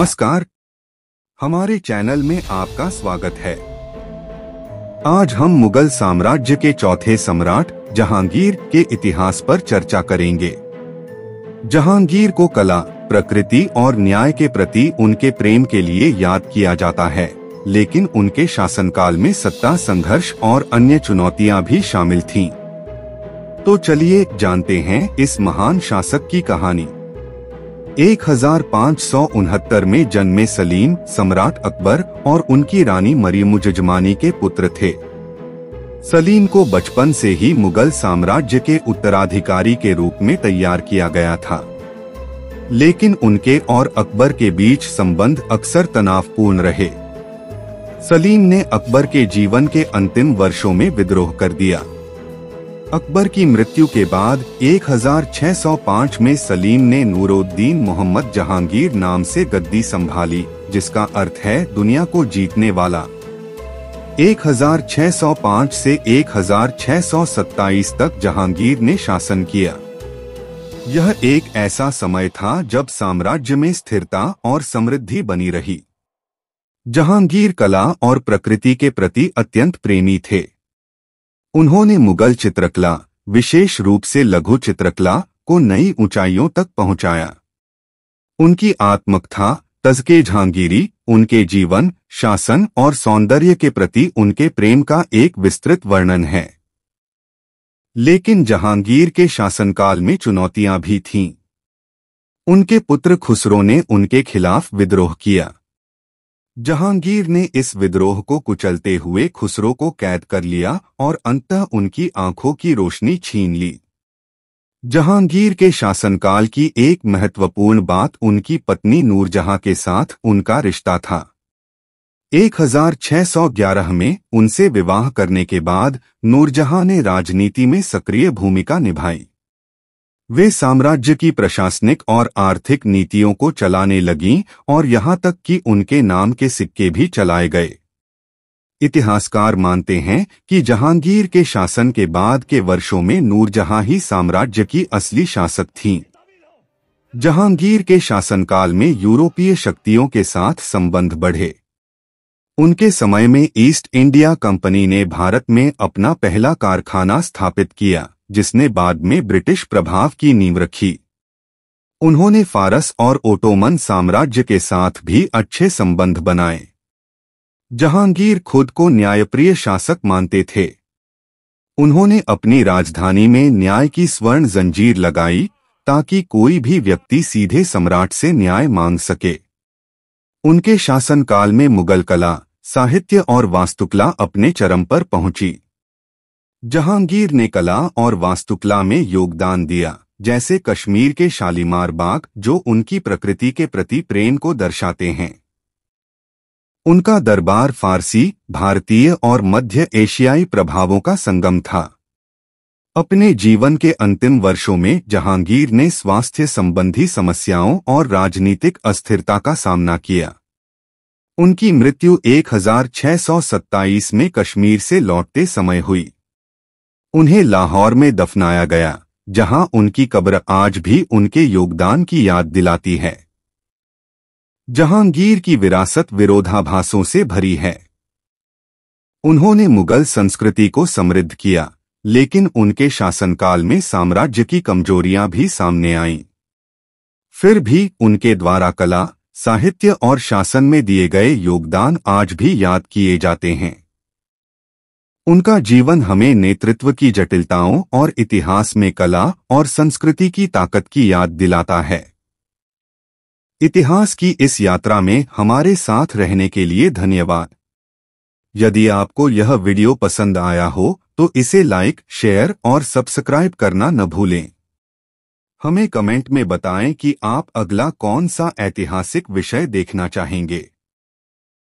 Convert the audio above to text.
नमस्कार, हमारे चैनल में आपका स्वागत है। आज हम मुगल साम्राज्य के चौथे सम्राट जहांगीर के इतिहास पर चर्चा करेंगे। जहांगीर को कला, प्रकृति और न्याय के प्रति उनके प्रेम के लिए याद किया जाता है, लेकिन उनके शासनकाल में सत्ता संघर्ष और अन्य चुनौतियां भी शामिल थीं। तो चलिए जानते हैं इस महान शासक की कहानी। 1569 में जन्मे सलीम सम्राट अकबर और उनकी रानी मरियम-उज़-ज़मानी के पुत्र थे। सलीम को बचपन से ही मुगल साम्राज्य के उत्तराधिकारी के रूप में तैयार किया गया था, लेकिन उनके और अकबर के बीच संबंध अक्सर तनावपूर्ण रहे। सलीम ने अकबर के जीवन के अंतिम वर्षों में विद्रोह कर दिया। अकबर की मृत्यु के बाद 1605 में सलीम ने नूरुद्दीन मोहम्मद जहांगीर नाम से गद्दी संभाली, जिसका अर्थ है दुनिया को जीतने वाला। 1605 से 1627 तक जहांगीर ने शासन किया। यह एक ऐसा समय था जब साम्राज्य में स्थिरता और समृद्धि बनी रही। जहांगीर कला और प्रकृति के प्रति अत्यंत प्रेमी थे। उन्होंने मुगल चित्रकला, विशेष रूप से लघु चित्रकला, को नई ऊंचाइयों तक पहुंचाया। उनकी आत्मकथा तज़्के जहांगीरी उनके जीवन, शासन और सौंदर्य के प्रति उनके प्रेम का एक विस्तृत वर्णन है। लेकिन जहांगीर के शासनकाल में चुनौतियां भी थीं। उनके पुत्र खुसरो ने उनके खिलाफ विद्रोह किया। जहांगीर ने इस विद्रोह को कुचलते हुए खुसरो को कैद कर लिया और अंततः उनकी आंखों की रोशनी छीन ली। जहांगीर के शासनकाल की एक महत्वपूर्ण बात उनकी पत्नी नूरजहां के साथ उनका रिश्ता था। 1611 में उनसे विवाह करने के बाद नूरजहां ने राजनीति में सक्रिय भूमिका निभाई। वे साम्राज्य की प्रशासनिक और आर्थिक नीतियों को चलाने लगीं और यहां तक कि उनके नाम के सिक्के भी चलाए गए। इतिहासकार मानते हैं कि जहांगीर के शासन के बाद के वर्षों में नूरजहां ही साम्राज्य की असली शासक थीं। जहांगीर के शासनकाल में यूरोपीय शक्तियों के साथ संबंध बढ़े। उनके समय में ईस्ट इंडिया कंपनी ने भारत में अपना पहला कारखाना स्थापित किया, जिसने बाद में ब्रिटिश प्रभाव की नींव रखी। उन्होंने फारस और ओटोमन साम्राज्य के साथ भी अच्छे संबंध बनाए। जहांगीर खुद को न्यायप्रिय शासक मानते थे। उन्होंने अपनी राजधानी में न्याय की स्वर्ण जंजीर लगाई ताकि कोई भी व्यक्ति सीधे सम्राट से न्याय मांग सके। उनके शासनकाल में मुगल कला, साहित्य और वास्तुकला अपने चरम पर पहुंची। जहांगीर ने कला और वास्तुकला में योगदान दिया, जैसे कश्मीर के शालीमार बाग, जो उनकी प्रकृति के प्रति प्रेम को दर्शाते हैं। उनका दरबार फारसी, भारतीय और मध्य एशियाई प्रभावों का संगम था। अपने जीवन के अंतिम वर्षों में जहांगीर ने स्वास्थ्य संबंधी समस्याओं और राजनीतिक अस्थिरता का सामना किया। उनकी मृत्यु 1627 में कश्मीर से लौटते समय हुई। उन्हें लाहौर में दफनाया गया, जहां उनकी कब्र आज भी उनके योगदान की याद दिलाती है। जहांगीर की विरासत विरोधाभासों से भरी है। उन्होंने मुगल संस्कृति को समृद्ध किया, लेकिन उनके शासनकाल में साम्राज्य की कमजोरियां भी सामने आईं। फिर भी उनके द्वारा कला, साहित्य और शासन में दिए गए योगदान आज भी याद किए जाते हैं। उनका जीवन हमें नेतृत्व की जटिलताओं और इतिहास में कला और संस्कृति की ताकत की याद दिलाता है। इतिहास की इस यात्रा में हमारे साथ रहने के लिए धन्यवाद। यदि आपको यह वीडियो पसंद आया हो तो इसे लाइक, शेयर और सब्सक्राइब करना न भूलें। हमें कमेंट में बताएं कि आप अगला कौन सा ऐतिहासिक विषय देखना चाहेंगे।